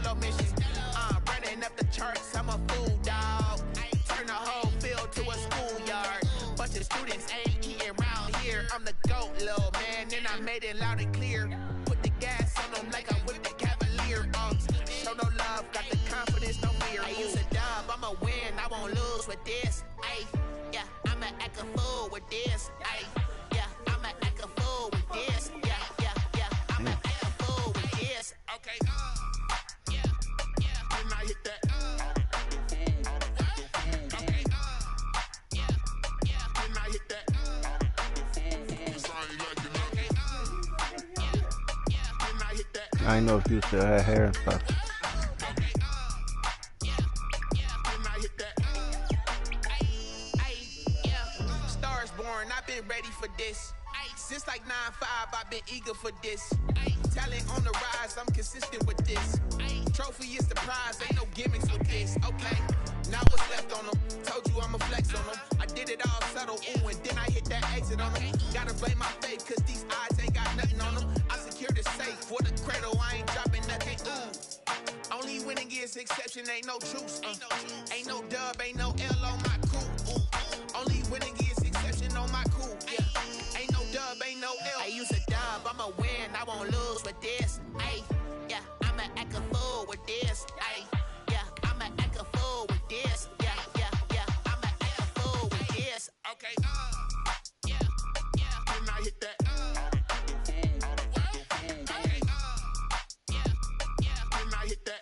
solo mission. Running up the charts, I'm a fool, dog. Turn the whole field to a schoolyard. Bunch of students ain't eating round here. I'm the GOAT, little man, and I made it loud and clear. Put the gas on them like I whipped the Cavalier. Show no love, got the confidence, no fear. I use a dub, I'ma win, I won't lose with this. Ay, yeah, I'ma act a fool with this. Ay, yeah, I'ma act a fool with this. Yeah, yeah, yeah, I'ma act a fool with this. Okay, yeah, yeah, then I hit that. Okay, yeah, yeah, then I hit that. I know if you still had hair and stuff. Stars born, I've been ready for this. Since like 9-5, I've been eager for this. Talent on the rise, I'm consistent with this. Trophy is the prize, ain't no gimmicks with this. Okay, now what's left on them? Told you I'ma flex on them. I did it all subtle, ooh, and then I hit that exit on them. Gotta blame my faith, cause these odds ain't got nothing on them. I secured the safe for the cradle, I ain't dropping nothing, ooh. Only winning is exception, ain't no truce. Ain't no dub, ain't no L on my crew. Only winning is exception on my crew. Yeah, ain't no dub, ain't no L. I use a dub, I'ma win, I won't lose with this. Ay, yeah, I'ma act a fool with this. Ay, yeah, I'ma act a fool with this. Yeah, yeah, yeah, I'ma act a fool with this. Okay, yeah, yeah, then I hit that. Okay, yeah, yeah, then I hit that.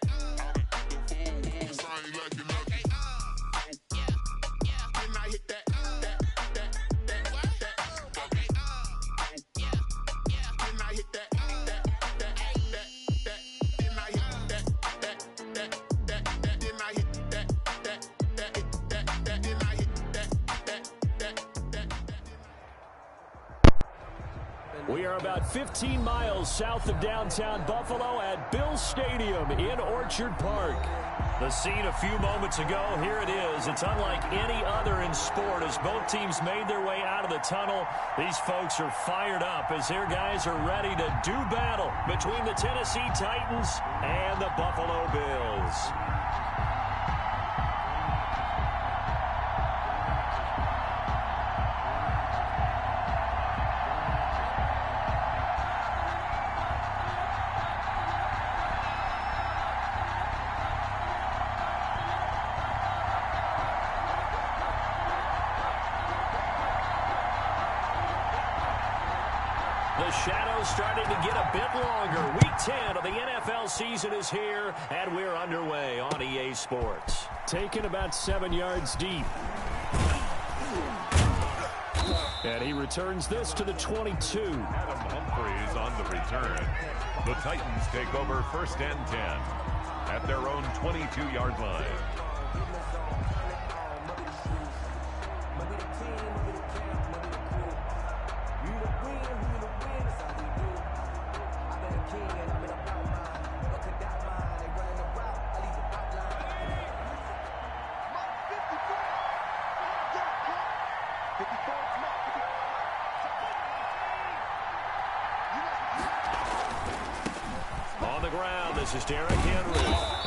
We are about 15 miles south of downtown Buffalo at Bill Stadium in Orchard Park. The scene a few moments ago, here it is. It's unlike any other in sport as both teams made their way out of the tunnel. These folks are fired up as their guys are ready to do battle between the Tennessee Titans and the Buffalo Bills. The shadows starting to get a bit longer. Week 10 of the NFL season is here, and we're underway on EA Sports. Taken about 7 yards deep. And he returns this to the 22. Adam Humphries on the return. The Titans take over 1st and 10 at their own 22-yard line. On the ground, this is Derrick Henry.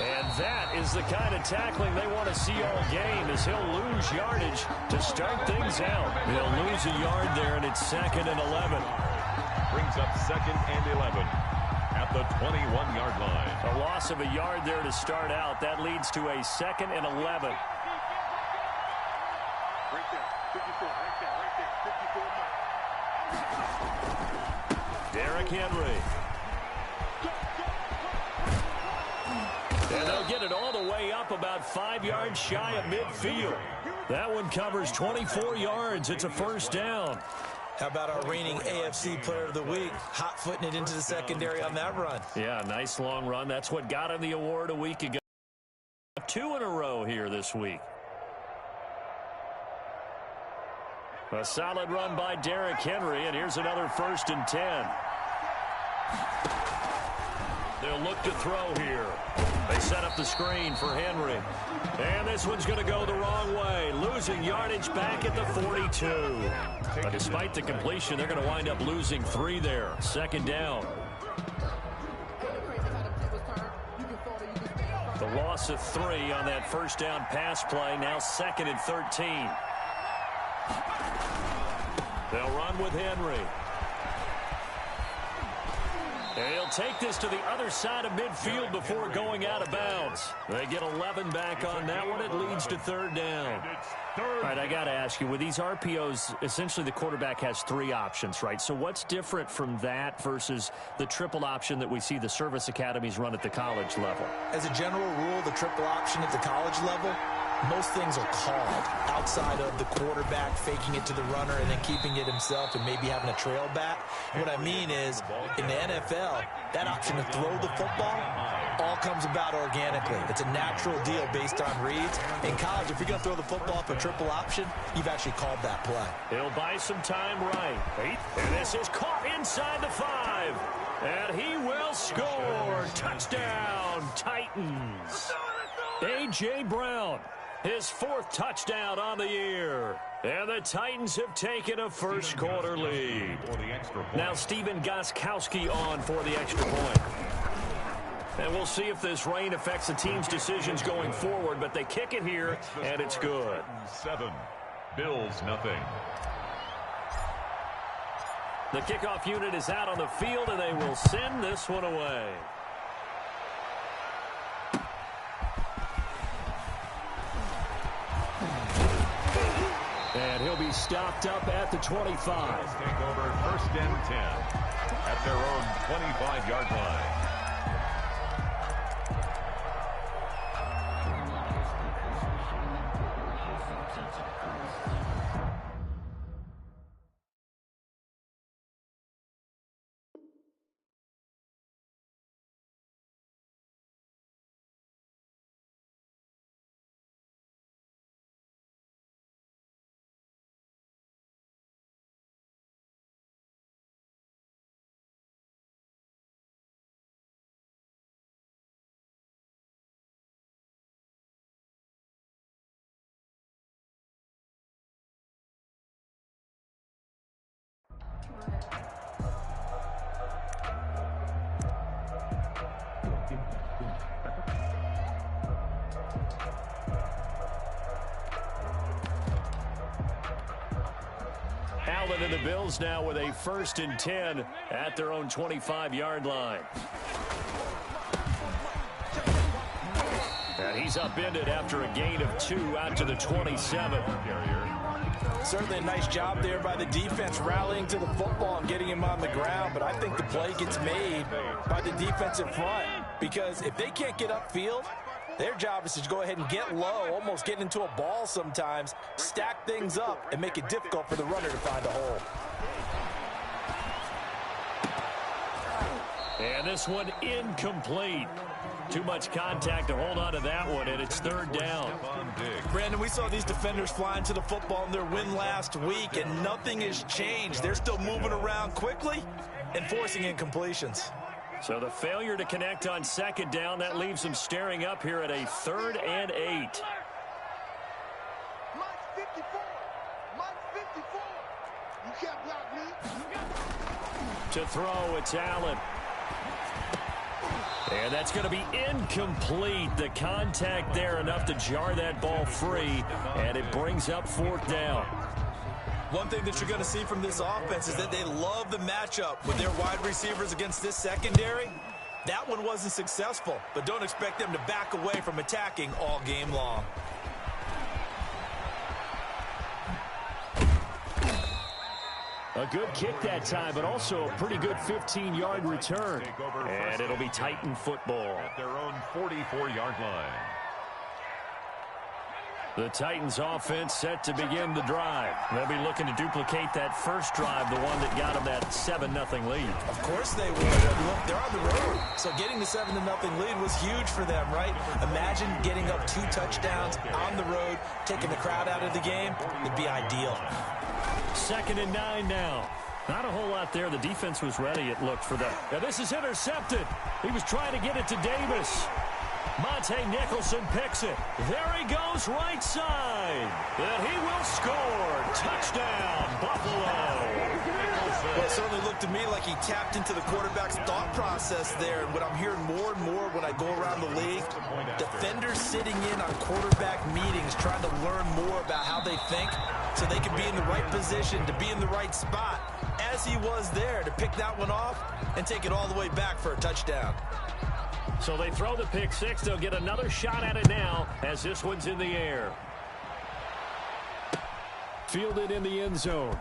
And that is the kind of tackling they want to see all game as he'll lose yardage to start things out. He'll lose a yard there, and it's 2nd and 11. Brings up 2nd and 11 at the 21-yard line. A loss of a yard there to start out. That leads to a 2nd and 11. Right there, 54, right there, 54. Derrick Henry. And they'll get it all the way up about 5 yards shy of midfield. That one covers 24 yards. It's a 1st down. How about our reigning AFC Player of the Week, hot-footing it into the secondary on that run? Yeah, nice long run. That's what got him the award a week ago. 2 in a row here this week. A solid run by Derrick Henry, and here's another 1st and 10. They'll look to throw here. They set up the screen for Henry. And this one's going to go the wrong way. Losing yardage back at the 42. But despite the completion, they're going to wind up losing 3 there. 2nd down. Crazy how the tables turn. You can fall or you can The loss of 3 on that first down pass play. Now 2nd and 13. They'll run with Henry. And he'll take this to the other side of midfield before going out of bounds. They get 11 back on that one. It leads to 3rd down. All right, I got to ask you, with these RPOs, essentially the quarterback has 3 options, right? So what's different from that versus the triple option that we see the service academies run at the college level? As a general rule, the triple option at the college level, most things are called outside of the quarterback faking it to the runner and then keeping it himself and maybe having a trail back. What I mean is, in the NFL, that option to throw the football all comes about organically. It's a natural deal based on reads. In college, if you're going to throw the football for triple option, you've actually called that play. He'll buy some time right. And this is caught inside the 5. And he will score. Touchdown, Titans. A.J. Brown. His 4th touchdown on the year. And the Titans have taken a first quarter lead. Now Stephen Gostkowski on for the extra point. And we'll see if this rain affects the team's decisions going forward, but they kick it here, and it's good. 7, Bills nothing. The kickoff unit is out on the field, and they will send this one away. And he'll be stopped up at the 25. Take over 1st and 10 at their own 25-yard line. Allen and the Bills now with a 1st and 10 at their own 25-yard line. And he's upended after a gain of 2 out to the 27. Certainly a nice job there by the defense rallying to the football and getting him on the ground, but I think the play gets made by the defensive front because if they can't get upfield, their job is to go ahead and get low, almost get into a ball sometimes, stack things up, and make it difficult for the runner to find a hole. And this one incomplete. Too much contact to hold on to that one, and it's 3rd down. Brandon, we saw these defenders flying to the football in their win last week, and nothing has changed. They're still moving around quickly and forcing incompletions. So the failure to connect on 2nd down, that leaves them staring up here at a 3rd and 8. To throw, it's Allen. And that's going to be incomplete. The contact there enough to jar that ball free, and it brings up 4th down. One thing that you're going to see from this offense is that they love the matchup with their wide receivers against this secondary. That one wasn't successful, but don't expect them to back away from attacking all game long. A good kick that time, but also a pretty good 15-yard return. And it'll be Titan football. At their own 44-yard line. The Titans offense set to begin the drive. They'll be looking to duplicate that first drive, the one that got them that 7-0 lead. Of course they would. Look, they're on the road. So getting the 7-0 lead was huge for them, right? Imagine getting up 2 touchdowns on the road, taking the crowd out of the game. It'd be ideal. 2nd and 9 now. Not a whole lot there. The defense was ready, it looked, for that. Now this is intercepted. He was trying to get it to Davis. Monte Nicholson picks it. There he goes, right side. And he will score. Touchdown, Buffalo. Well, it certainly looked to me like he tapped into the quarterback's thought process there. And what I'm hearing more and more when I go around the league, defenders sitting in on quarterback meetings trying to learn more about how they think so they can be in the right position to be in the right spot, as he was there to pick that one off and take it all the way back for a touchdown. So they throw the pick six. They'll get another shot at it now as this one's in the air. Fielded in the end zone.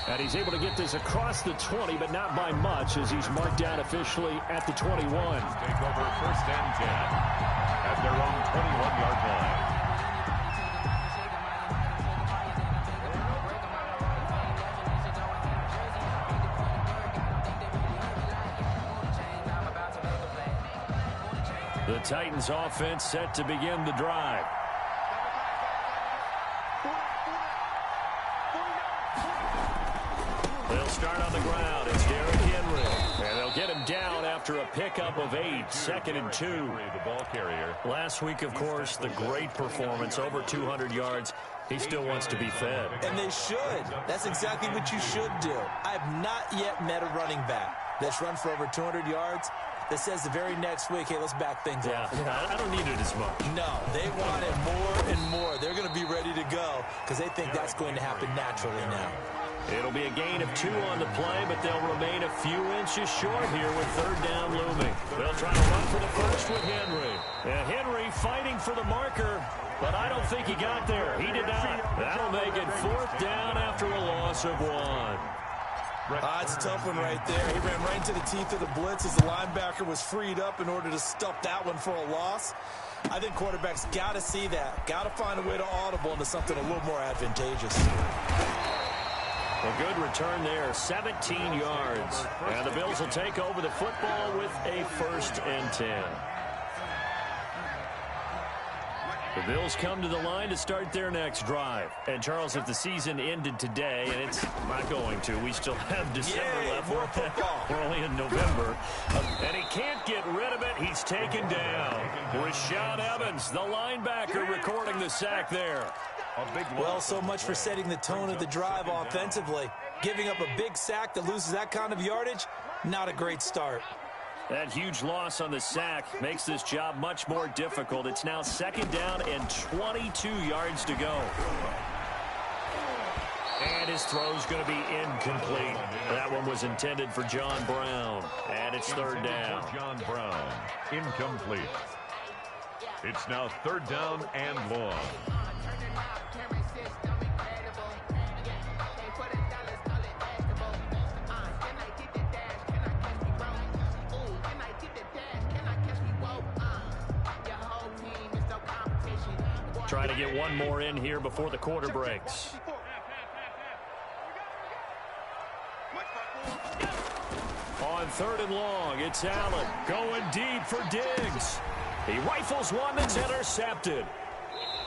And he's able to get this across the 20, but not by much, as he's marked down officially at the 21. Take over first and 10 at their own 21-yard line. The Titans offense set to begin the drive. They'll start on the ground. It's Derrick Henry. And they'll get him down after a pickup of 8, 2nd and 2. The ball carrier. Last week, of course, the great performance, over 200 yards. He still wants to be fed. And they should. That's exactly what you should do. I have not yet met a running back that's run for over 200 yards that says the very next week, hey, let's back things up. Yeah, I don't need it as much. No, they want it more and more. They're going to be ready to go because they think that's going to happen naturally now. It'll be a gain of 2 on the play, but they'll remain a few inches short here with third down looming. They'll try to run for the first with Henry. And Henry fighting for the marker, but I don't think he got there. He did not. That'll make it 4th down after a loss of 1. It's a tough one right there. He ran right into the teeth of the blitz as the linebacker was freed up in order to stuff that one for a loss. I think quarterbacks got to see that. Got to find a way to audible into something a little more advantageous. A good return there, 17 yards. And the Bills will take over the football with a 1st and 10. The Bills come to the line to start their next drive. And, Charles, if the season ended today, and it's not going to, we still have December left. More football. We're only in November. And he can't get rid of it. He's taken down. Rashad Evans, the linebacker, recording the sack there. Well, so much for setting the tone of the drive offensively. Giving up a big sack that loses that kind of yardage, not a great start. That huge loss on the sack makes this job much more difficult. It's now 2nd down and 22 yards to go. And his throw's going to be incomplete. That one was intended for John Brown. And it's 3rd down. John Brown, incomplete. It's now 3rd down and long. Try to get one more in here before the quarter breaks. On 3rd and long, it's Allen going deep for Diggs. He rifles one that's intercepted.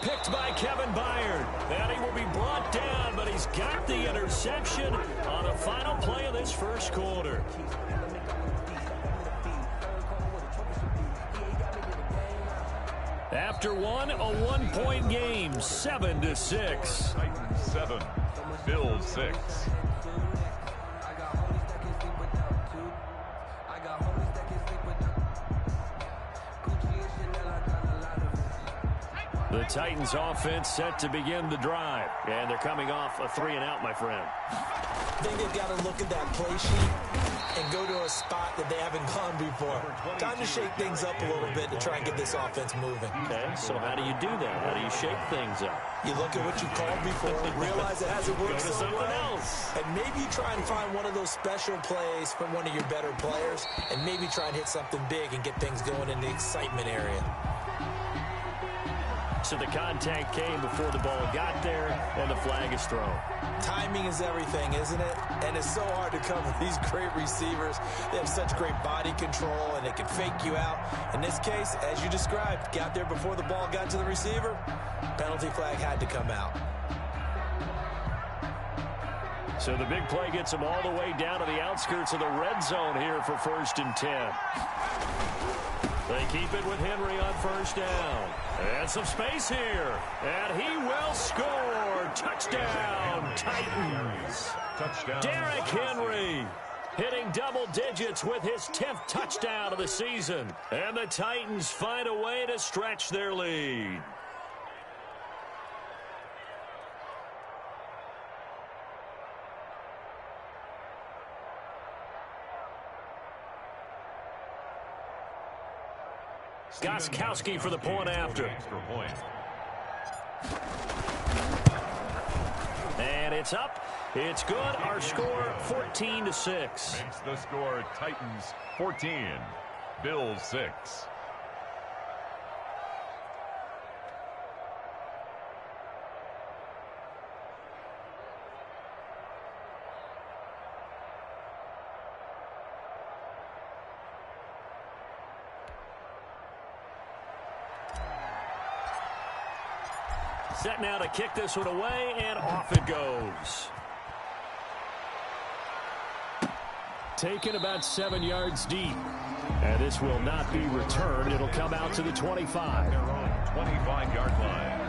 Picked by Kevin Byard. And he will be brought down, but he's got the interception on the final play of this first quarter. After one, a 1-point game, 7-6. Titans 7, Bills 6. The Titans offense set to begin the drive. And they're coming off a 3-and-out, my friend. I think they've got to look at that play sheet and go to a spot that they haven't gone before. Time to shake things up a little bit to try and get this offense moving. Okay, so how do you do that? How do you shake things up? You look at what you called before, realize it hasn't worked Go to so something well, else. and maybe you try and find one of those special plays from one of your better players, and maybe try and hit something big and get things going in the excitement area. So the contact came before the ball got there, and the flag is thrown. Timing is everything, isn't it? And it's so hard to cover these great receivers. They have such great body control, and they can fake you out. In this case, as you described, got there before the ball got to the receiver. Penalty flag had to come out. So the big play gets them all the way down to the outskirts of the red zone here for 1st and 10. They keep it with Henry on first down. And some space here. And he will score. Touchdown, Titans. Touchdown. Derrick Henry hitting double digits with his 10th touchdown of the season. And the Titans find a way to stretch their lead. Gostkowski for the point after. And it's up. It's good. Our score 14-6. Makes the score Titans 14, Bills 6. Set now to kick this one away, and off it goes. Taken about 7 yards deep. And this will not be returned. It'll come out to the 25. Their own 25-yard line.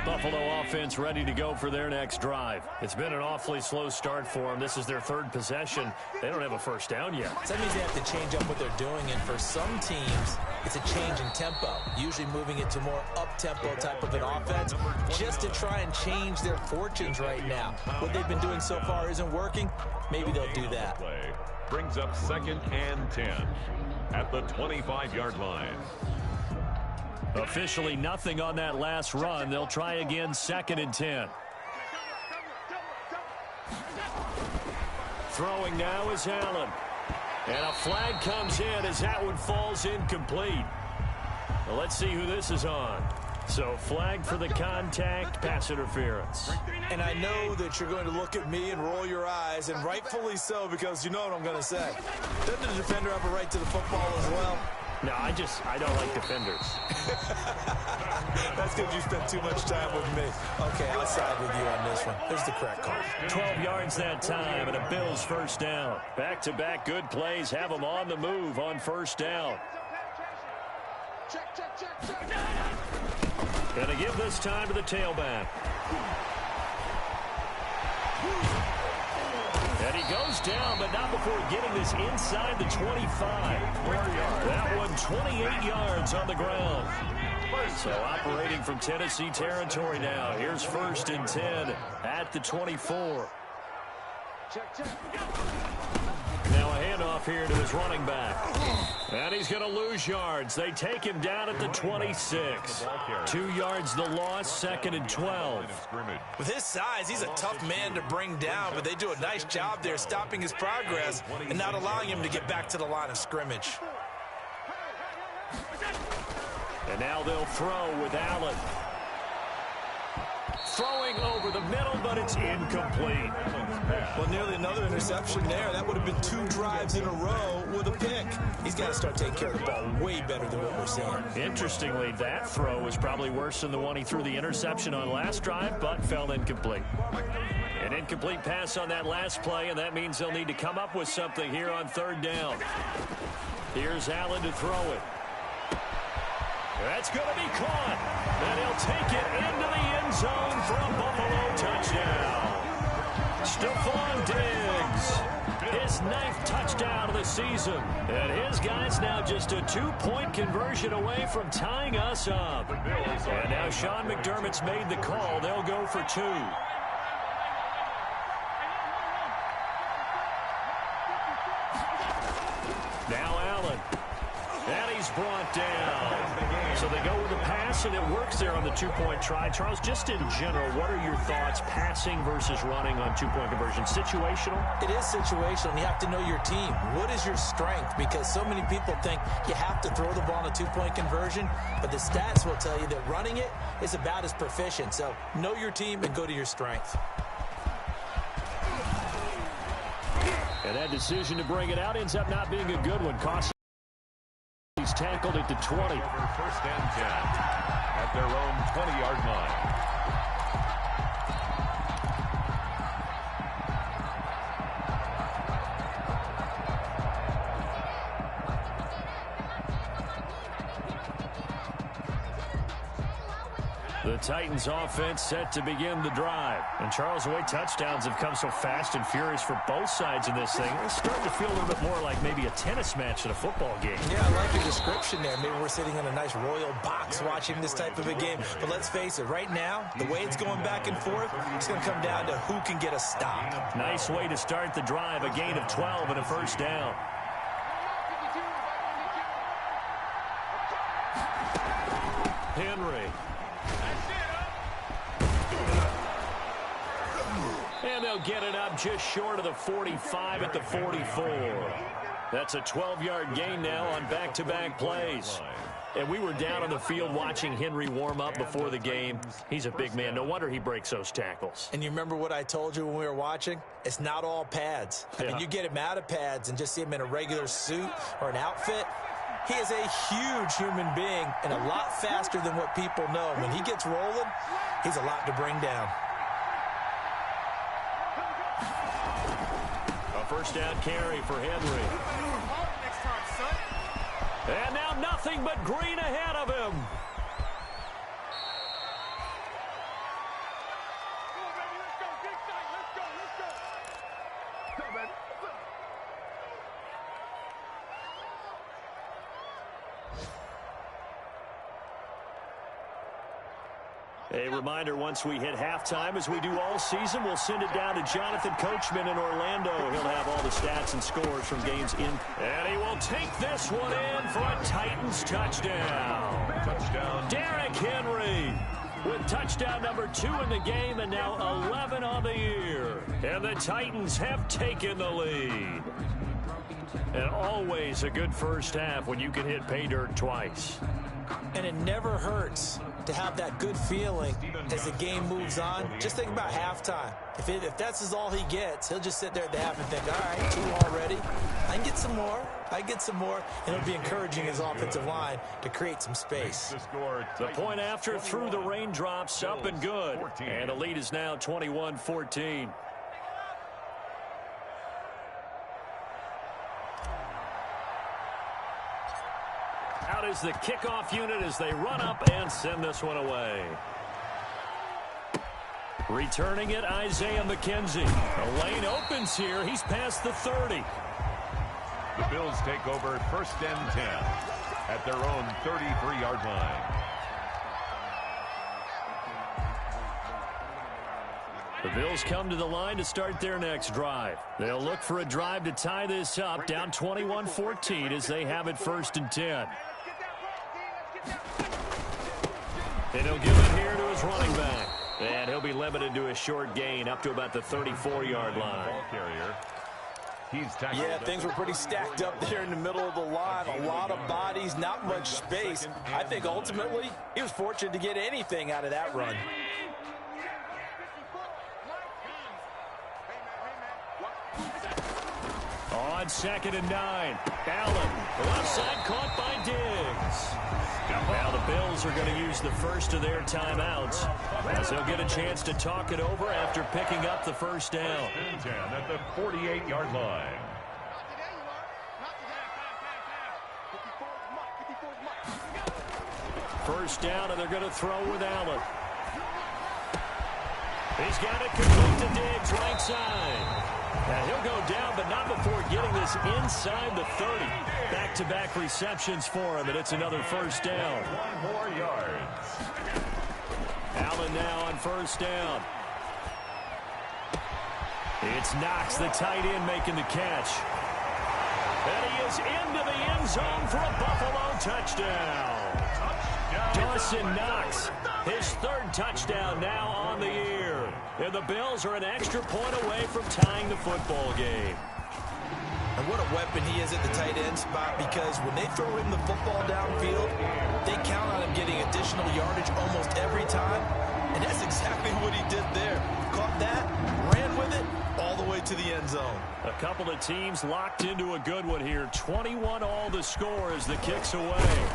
Buffalo offense ready to go for their next drive. It's been an awfully slow start for them. This is their third possession. They don't have a first down yet. So that means they have to change up what they're doing, and for some teams, it's a change in tempo, usually moving it to more up-tempo type of an offense just to try and change their fortunes right now. What they've been doing so far isn't working. Maybe they'll do that. Play brings up 2nd and 10 at the 25-yard line. Officially nothing on that last run. They'll try again 2nd and 10. Throwing now is Allen. And a flag comes in as that one falls incomplete. Well, let's see who this is on. So flag for the contact, pass interference. And I know that you're going to look at me and roll your eyes, and rightfully so, because you know what I'm going to say. Doesn't the defender have a right to the football as well? No, I don't like defenders. That's because you spent too much time with me. Okay, I'll side with you on this one. Here's the correct call. 12 yards that time, and a Bills first down. Back-to-back good plays have them on the move on first down. Gonna give this time to the tailback. And he goes down, but not before getting this inside the 25. That one 28 yards on the ground. So operating from Tennessee territory now. Here's 1st and 10 at the 24. Now a handoff here to his running back. And he's going to lose yards. They take him down at the 26. 2 yards the loss, 2nd and 12. With his size, he's a tough man to bring down, but they do a nice job there stopping his progress and not allowing him to get back to the line of scrimmage. And now they'll throw with Allen. Throwing over the middle, but it's incomplete. Well, nearly another interception there. That would have been 2 drives in a row with a pick. He's got to start taking care of the ball way better than what we're seeing. Interestingly, that throw was probably worse than the one he threw the interception on last drive, but fell incomplete. An incomplete pass on that last play, and that means they'll need to come up with something here on 3rd down. Here's Allen to throw it. That's going to be caught. And he'll take it into the end zone for a Buffalo touchdown. Stephon Diggs, his 9th touchdown of the season. And his guys now just a 2-point conversion away from tying us up. And now Sean McDermott's made the call. They'll go for 2. Now Allen. And he's brought down. So they go with the pass, and it works there on the 2-point try. Charles, just in general, what are your thoughts passing versus running on 2-point conversion? Situational? It is situational, and you have to know your team. What is your strength? Because so many people think you have to throw the ball in a 2-point conversion, but the stats will tell you that running it is about as proficient. So know your team and go to your strength. And And that decision to bring it out ends up not being a good one. He's tackled it to 20. First and 10 at their own 20-yard line. The Titans offense set to begin the drive. And Charles, the way touchdowns have come so fast and furious for both sides in this thing, it's starting to feel a little bit more like maybe a tennis match than a football game. Yeah, I like your description there. Maybe we're sitting in a nice royal box watching this type of a game. But let's face it, right now, the way it's going back and forth, it's going to come down to who can get a stop. Nice way to start the drive, a gain of 12 and a first down. Henry. And they'll get it up just short of the 45 at the 44. That's a 12-yard gain now on back-to-back plays. And we were down on the field watching Henry warm up before the game. He's a big man. No wonder he breaks those tackles. And you remember what I told you when we were watching? It's not all pads. I mean, you get him out of pads and just see him in a regular suit or an outfit. He is a huge human being and a lot faster than what people know. When he gets rolling, he's a lot to bring down. A first down carry for Henry. And now nothing but green ahead of him. A reminder, once we hit halftime, as we do all season, we'll send it down to Jonathan Coachman in Orlando. He'll have all the stats and scores from games in. And he will take this one in for a Titans touchdown. Touchdown. Derrick Henry with touchdown number 2 in the game and now 11 on the year. And the Titans have taken the lead. And always a good first half when you can hit pay dirt twice. And it never hurts to have that good feeling as the game moves on. Just think about halftime. If that's all he gets, he'll just sit there at the half and think, all right, 2 already. I can get some more. And it'll be encouraging his offensive line to create some space. The point after through the raindrops, up and good. And the lead is now 21-14. Out is the kickoff unit as they run up and send this one away. Returning it, Isaiah McKenzie. The lane opens here. He's past the 30. The Bills take over first and 10 at their own 33-yard line. The Bills come to the line to start their next drive. They'll look for a drive to tie this up, down 21-14 as they have it first and 10. And he'll give it here to his running back. And he'll be limited to a short gain up to about the 34-yard line. Ball carrier. Yeah, things were pretty stacked up there in the middle of the line. A lot of bodies, not much space. I think ultimately he was fortunate to get anything out of that run. On 2nd and 9, Allen, left side caught by Diggs. Now the Bills are going to use the first of their timeouts as they'll get a chance to talk it over after picking up the first down. 10 at the 48-yard line. First down, and they're going to throw with Allen. He's got it complete to Diggs, right side. And he'll go down, but not before getting this inside the 30. Back-to-back receptions for him, and it's another first down. 1 more yards. Allen now on first down. It's Knox, the tight end, making the catch. And he is into the end zone for a Buffalo touchdown. Dawson Knox, his 3rd touchdown now on the year. And the Bills are an extra point away from tying the football game. And what a weapon he is at the tight end spot, because when they throw him the football downfield, they count on him getting additional yardage almost every time. And that's exactly what he did there. Caught that, ran with it, all the way right to the end zone. A couple of teams locked into a good one here. 21 all the score as the kick's away.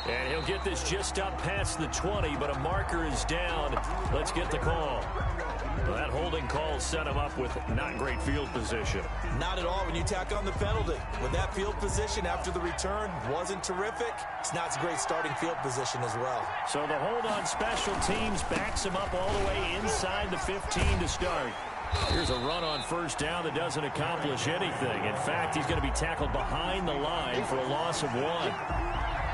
And he'll get this just up past the 20, but a marker is down. Let's get the call. Well, that holding call set him up with not great field position. Not at all when you tack on the penalty. With that field position after the return wasn't terrific, it's not a great starting field position as well. So the hold on special teams backs him up all the way inside the 15 to start. Here's a run on first down that doesn't accomplish anything. In fact, he's going to be tackled behind the line for a loss of 1.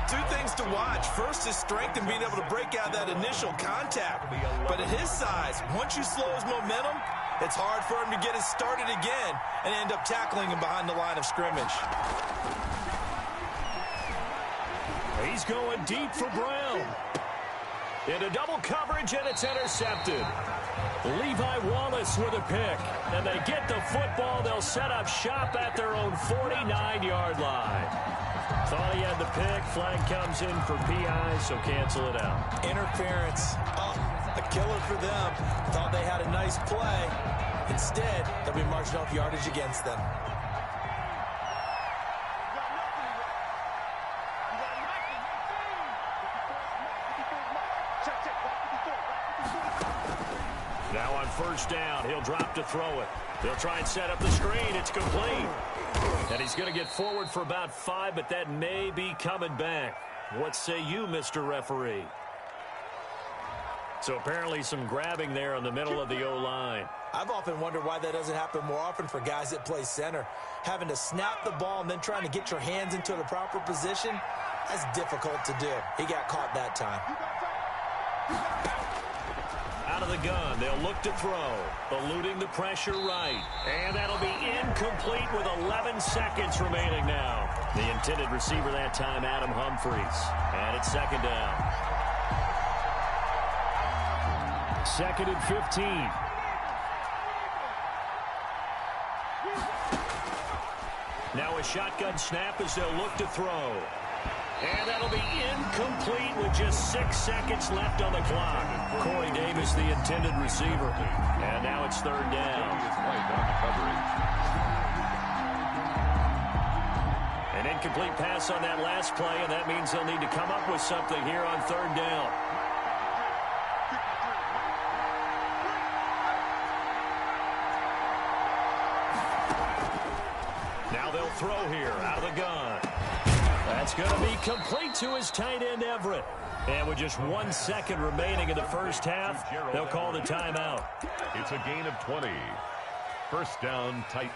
Two things to watch. First, his strength and being able to break out that initial contact. But at his size, once you slow his momentum, it's hard for him to get it started again and end up tackling him behind the line of scrimmage. He's going deep for Brown. Into double coverage, and it's intercepted. Levi Wallace with a pick. And they get the football. They'll set up shop at their own 49-yard line. Thought he had the pick. Flag comes in for PI, so cancel it out. Interference. Oh, a killer for them. Thought they had a nice play. Instead, they'll be marching off yardage against them. Now on first down, he'll drop to throw it. They'll try and set up the screen. It's complete. And he's going to get forward for about 5, but that may be coming back. What say you, Mr. Referee? So apparently some grabbing there in the middle of the O-line. I've often wondered why that doesn't happen more often for guys that play center. Having to snap the ball and then trying to get your hands into the proper position, that's difficult to do. He got caught that time. Out of the gun, they'll look to throw. Eluding the pressure right. And that'll be incomplete with 11 seconds remaining now. The intended receiver that time, Adam Humphries. And it's second down. 2nd and 15. Now a shotgun snap as they'll look to throw. And that'll be incomplete with just 6 seconds left on the clock. Corey Davis, the intended receiver. And now it's third down. An incomplete pass on that last play, and that means they'll need to come up with something here on third down. Now they'll throw here out of the gun. That's going to be complete to his tight end, Everett. And with just 1 second remaining in the first half, they'll call the timeout. It's a gain of 20. First down, Titans.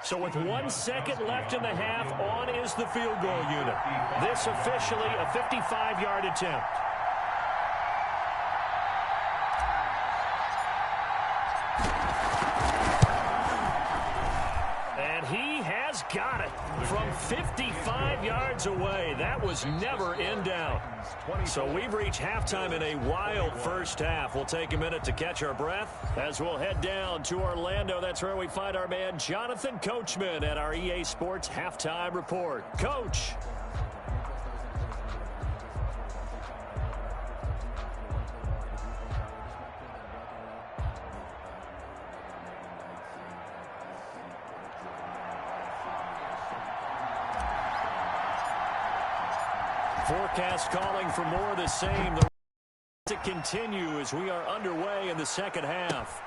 So with 1 second left in the half, on is the field goal unit. This officially a 55-yard attempt. He has got it from 55 yards away. That was never in doubt. So we've reached halftime in a wild first half. We'll take a minute to catch our breath as we'll head down to Orlando. That's where we find our man Jonathan Coachman at our EA Sports Halftime Report. Coach. Forecast calling for more of the same. To continue as we are underway in the second half.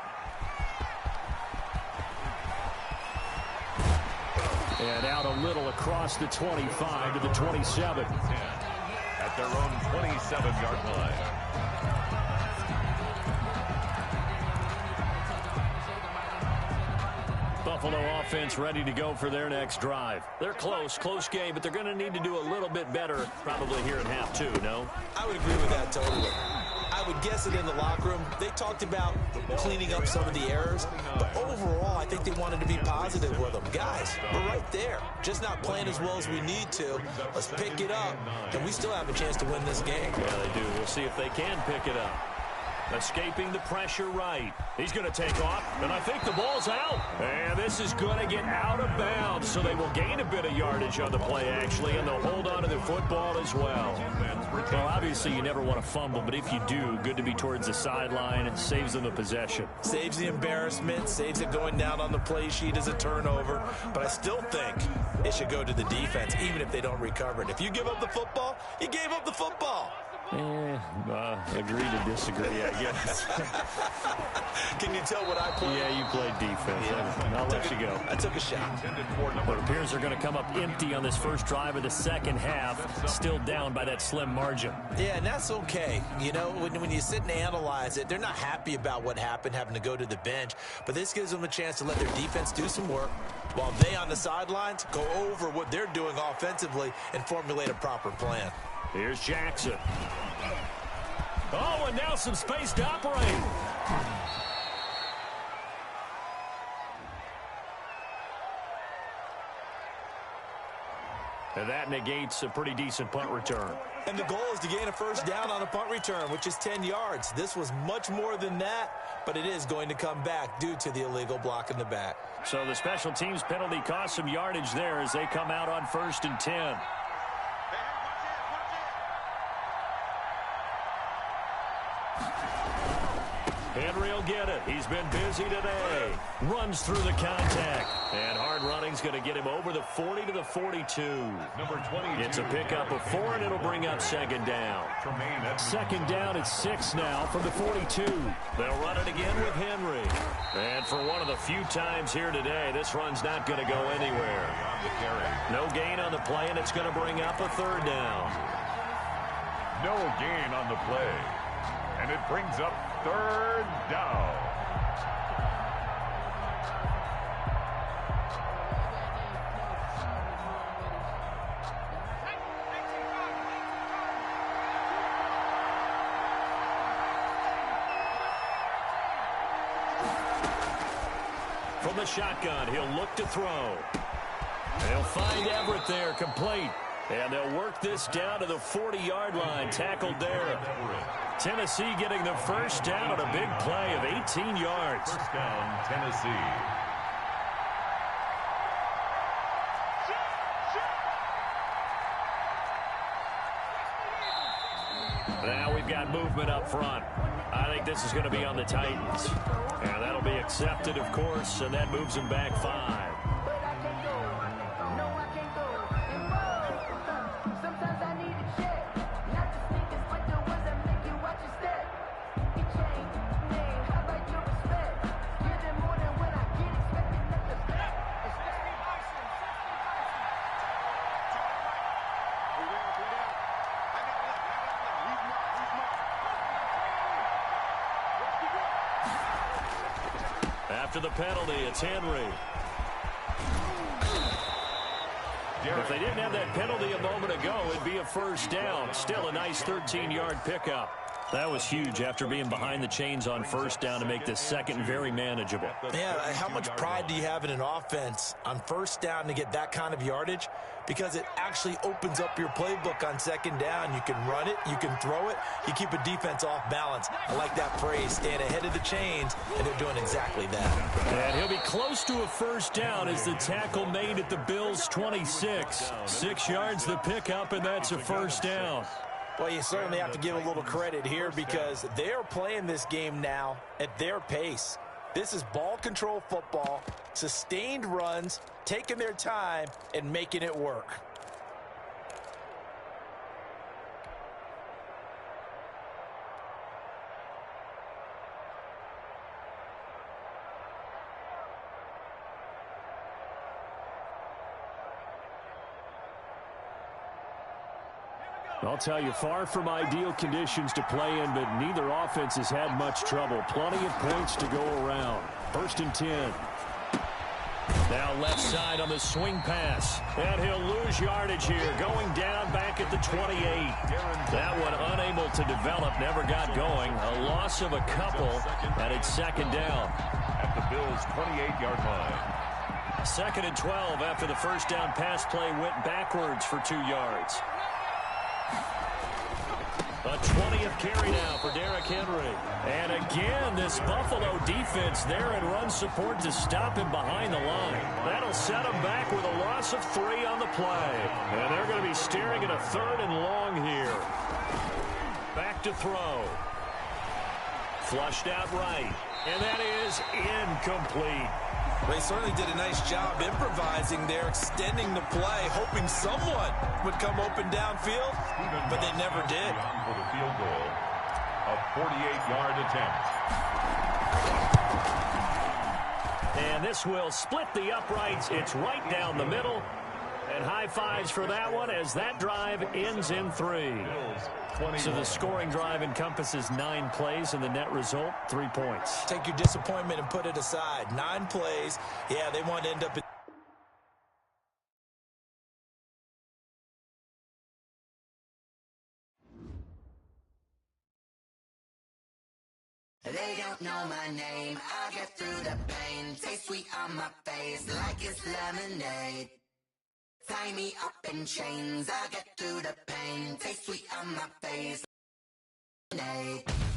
And out a little across the 25 to the 27. At their own 27-yard line. Buffalo offense ready to go for their next drive. They're close game, but they're going to need to do a little bit better probably here in half two, no? I would agree with that totally. I would guess it in the locker room. They talked about cleaning up some of the errors, but overall, I think they wanted to be positive with them. Guys, we're right there. Just not playing as well as we need to. Let's pick it up, and we still have a chance to win this game. Yeah, they do. We'll see if they can pick it up. Escaping the pressure right. He's going to take off, and I think the ball's out. And this is going to get out of bounds, so they will gain a bit of yardage on the play, actually, and they'll hold on to the football as well. Well, obviously, you never want to fumble, but if you do, good to be towards the sideline. It saves them the possession. Saves the embarrassment, saves it going down on the play sheet as a turnover. But I still think it should go to the defense, even if they don't recover it. If you give up the football, you gave up the football. Agree to disagree, I guess. Can you tell what I played? Yeah, you played defense. Yeah. I'll let you go. I took a shot. But it appears they're going to come up empty on this first drive of the second half, still down by that slim margin. Yeah, and that's okay. You know, when you sit and analyze it, they're not happy about what happened, having to go to the bench. But this gives them a chance to let their defense do some work while they on the sidelines go over what they're doing offensively and formulate a proper plan. Here's Jackson. Oh, and now some space to operate. And that negates a pretty decent punt return. And the goal is to gain a first down on a punt return, which is 10 yards. This was much more than that, but it is going to come back due to the illegal block in the back. So the special teams penalty cost some yardage there as they come out on 1st and 10. Henry will get it. He's been busy today. Runs through the contact. And hard running's going to get him over the 40 to the 42. Number 22. It's a pickup of 4, and it'll bring up second down. Second down at 6 now from the 42. They'll run it again with Henry. And for one of the few times here today, this run's not going to go anywhere. No gain on the play, and it's going to bring up a 3rd down. No gain on the play. And it brings up 3rd down. From the shotgun, he'll look to throw. They'll find Everett there, complete. And they'll work this down to the 40-yard line, tackled there. Tennessee getting the first down on a big play of 18 yards. First down, Tennessee. Now we've got movement up front. I think this is going to be on the Titans. And that'll be accepted, of course, and that moves them back 5. After the penalty, it's Henry. If they didn't have that penalty a moment ago, it'd be a first down. Still a nice 13-yard pickup. That was huge after being behind the chains on first down to make this second very manageable. Yeah, how much pride do you have in an offense on first down to get that kind of yardage? Because it actually opens up your playbook on second down. You can run it, you can throw it, you keep a defense off balance. I like that phrase, staying ahead of the chains, and they're doing exactly that. And he'll be close to a first down as the tackle made at the Bills' 26. 6 yards the pickup, and that's a first down. Well, you certainly have to give a little credit here because they're playing this game now at their pace. This is ball control football, sustained runs, taking their time, and making it work. I'll tell you, far from ideal conditions to play in, but neither offense has had much trouble. Plenty of points to go around. 1st and 10. Now left side on the swing pass. And he'll lose yardage here. Going down back at the 28. That one unable to develop, never got going. A loss of a couple, and it's second down. At the Bills' 28-yard line. 2nd and 12 after the first down pass play went backwards for 2 yards. A 20th carry now for Derrick Henry. And again, this Buffalo defense there in run support to stop him behind the line. That'll set him back with a loss of 3 on the play. And they're going to be staring at a 3rd and long here. Back to throw. Flushed out right. And that is incomplete. They certainly did a nice job improvising there, extending the play, hoping someone would come open downfield, but they never did. For the field goal, a 48-yard attempt. And this will split the uprights. It's right down the middle. And high fives for that one as that drive ends in 3. So the scoring drive encompasses 9 plays, and the net result, 3 points. Take your disappointment and put it aside. 9 plays. Yeah, they want to end up in They don't know my name, I get through the pain. Taste sweet on my face like it's lemonade. Tie me up in chains, I get through the pain. Taste sweet on my face. Lemonade.